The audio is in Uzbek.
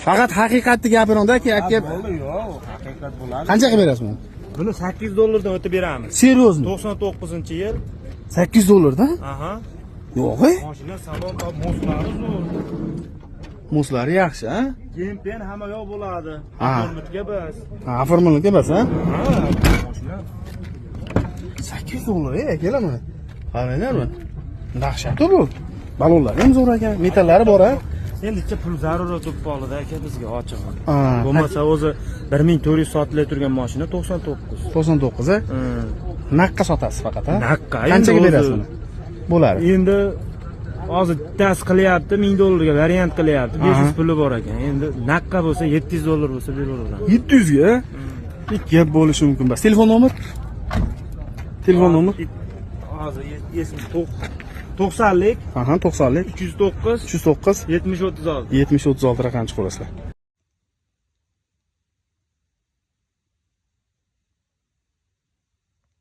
Faqat haqiqatni gapiringda aka. Bo'ldi, yo'q, haqiqat bo'ladi. Qanchaga berasiz buni? Buni 8 dollardan o'tib beramiz. Seriozmi? 99-yil. 8 dollarda? Aha. Yo'q, Mashina salon top moslari zo'r. Moslari yaxshi, ha? Kempen hamma yo'q bo'ladi. Ha. Formatga bas. Ha, formalga bas, ha? Ha, mashina 8 dollar, akalar mana. Qaranglar mana. Dahshat bu. Balonlar ham zo'r ekan, metallari bor, ha? Endicha pul zarurat bo'lib qoldi aka bizga ochig'i. Ha. Bo'lmasa o'zi 1400 sotilar turgan mashina 99. 99, ha? Naqqa sotasiz faqat, ha? Naqqa. Qanchaga berasiz buni? Bo'ladi. Endi hozir tas qilyapti, 1000 dollarga variant qilyapti. 500 puli bor ekan. Endi naqqa bo'lsa 700 dollar bo'lsa beraveraman. 700 ga? Gap bo'lishi mumkin bas. Telefon nomer? Telefon nomer? Hozir esim 90lik. Aha, 90lik. 309 309 70 36. 70 36 raqamni qo'yasizlar.